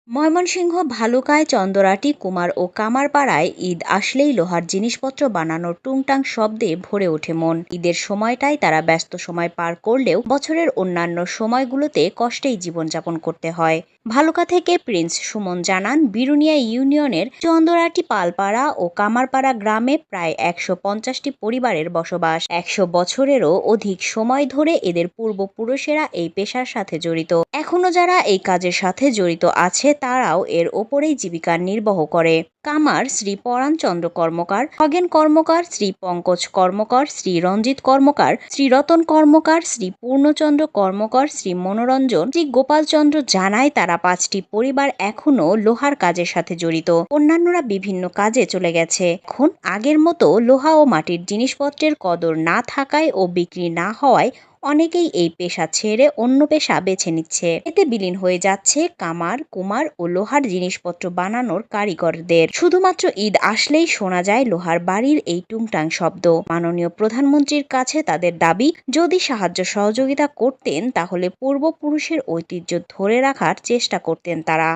ময়মনসিংহ ভালুকায় চন্দরাটি কুমার ও কামারপাড়ায় ঈদ আসলেই লোহার জিনিসপত্র বানানোর টুংটাং শব্দে ভরে ওঠে মন। ঈদের সময়টায় তারা ব্যস্ত সময় পার করলেও বছরের অন্যান্য সময়গুলোতে কষ্টেই জীবনযাপন করতে হয়। ভালুকা থেকে প্রিন্স সুমন জানান, বিরুনিয়া ইউনিয়নের চন্দরাটি পালপাড়া ও কামারপাড়া গ্রামে প্রায় ১৫০টি পরিবারের বসবাস। ১০০ বছরেরও অধিক সময় ধরে এদের পূর্বপুরুষেরা এই পেশার সাথে জড়িত। এখনো যারা এই কাজের সাথে জড়িত আছে তারাও এর ওপরেই জীবিকা নির্বাহ করে। কামার শ্রী পরাণ চন্দ্র কর্মকার, খগেন কর্মকার, শ্রী পঙ্কজ কর্মকার, শ্রী রঞ্জিত কর্মকার, শ্রী রতন কর্মকার, শ্রী পূর্ণচন্দ্র কর্মকার, শ্রী মনোরঞ্জন, শ্রী গোপালচন্দ্র জানায় তারা ৫টি পরিবার এখনো লোহার কাজের সাথে জড়িত। অন্যান্যরা বিভিন্ন কাজে চলে গেছে। এখন আগের মতো লোহা ও মাটির জিনিসপত্রের কদর না থাকায় ও বিক্রি না হওয়ায় অনেকেই এই পেশা ছেড়ে অন্য পেশা বেছে নিচ্ছে। এতে বিলীন হয়ে যাচ্ছে কামার, কুমার ও লোহার জিনিসপত্র বানানোর কারিগরদের। শুধুমাত্র ঈদ আসলেই শোনা যায় লোহার বাড়ির এই টুংটাং শব্দ। মাননীয় প্রধানমন্ত্রীর কাছে তাদের দাবি, যদি সাহায্য সহযোগিতা করতেন তাহলে পূর্বপুরুষের ঐতিহ্য ধরে রাখার চেষ্টা করতেন তারা।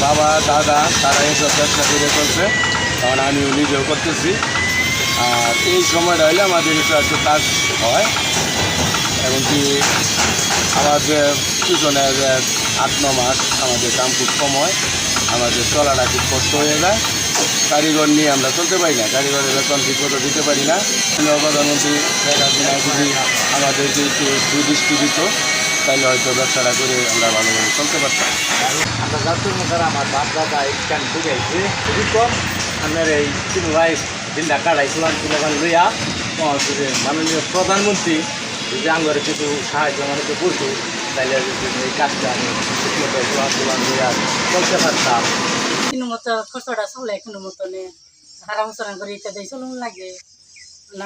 বাবা দাদা তারা এইসব ব্যবসা করে চলছে, কারণ আমি নিজেও করতেছি। আর এই সময়টা হলে আমাদের একটু কাজ হয়, এমনকি আমাদের পিছনে ৮-৯ মাস আমাদের দাম খুব কম হয়, আমাদের চলাটা খুব কষ্ট হয়ে যায়। কারিগর নিয়ে আমরা চলতে পারি না, কারিগরের বেতন ঠিক মতো দিতে পারি না। প্রধানমন্ত্রী শেখ হাসিনা যদি আমাদেরকে একটু সুদৃষ্টি দিত তাহলে হয়তো ব্যবসাটা করে আমরা ভালোভাবে চলতে পারতাম। আমরা যাত্রার মধ্যে আমার বাপ দাদা এইখান থেকে আইছে খুবই কম। আপনার এই ভাই দিনটা কাটাইছিলাম কিলোবান লইয়া মাননীয় প্রধানমন্ত্রী যদি আমার কিছু সাহায্য আমাকে করতো তাহলে এই কাজটা আমি ঠিকমতো লইয়া চলতে পারতাম। কোনো মতো খরচটা চলে কোনো মতো নেই, হারাম চরণ করে ইত্যাদি চলুন লাগে।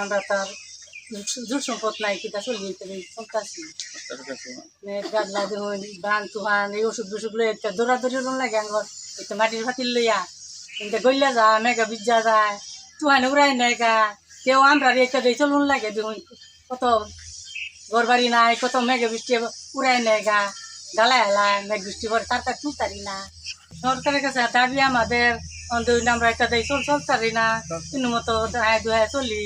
আমরা তার জোর সম্পদ নাই, কিতা চলি ইত্যাদি চলতেছি। গাদলা দেখুন বান তুহান এই ওষুধ বসুধ লই একটা দৌড়াদৌড়ি লাগে আঙ্গর একটা মাটির ফাতিল লইয়া এটা গইলা যায় মেঘা বিজ্জা যায় তুহানে উড়াই নেয় গা কেউ আমরা ইত্যাদি চলুন লাগে। দেখুন কত ঘর বাড়ি নাই, কত মেঘে বৃষ্টি উড়াই নেয় গা গালা হেলায় মেঘ বৃষ্টি পরে তার তুলতারি না। সরকারের কাছে দাবি আমাদের আমরা ইত্যাদি চলতারি না, কোনো মতো দায় দুহায় চলি,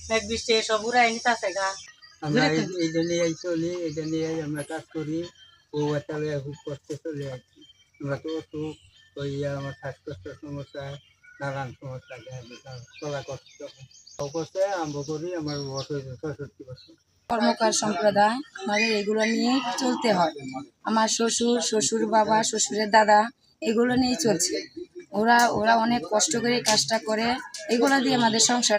মেঘ বৃষ্টি সব উড়াই নিতেছে গা। আমরা এইটা নিয়েই চলি, এটা নিয়েই আমরা কাজ করি। ও একটা খুব কষ্ট চলে আর কি। আমরা তো অসুখ হইয়া আমার শ্বাসকষ্ট সমস্যা, নানান সমস্যা চলা কষ্ট করতে আরম্ভ করি। আমার বছর ৬৬ বছর। কর্মকার সম্প্রদায়, আমাদের এগুলো নিয়ে চলতে হয়। আমার শ্বশুর, শ্বশুর বাবা, শ্বশুরের দাদা এগুলো নিয়েই চলছে। ওরা অনেক কষ্ট করে কাজটা করে, এগুলো দিয়ে আমাদের সংসার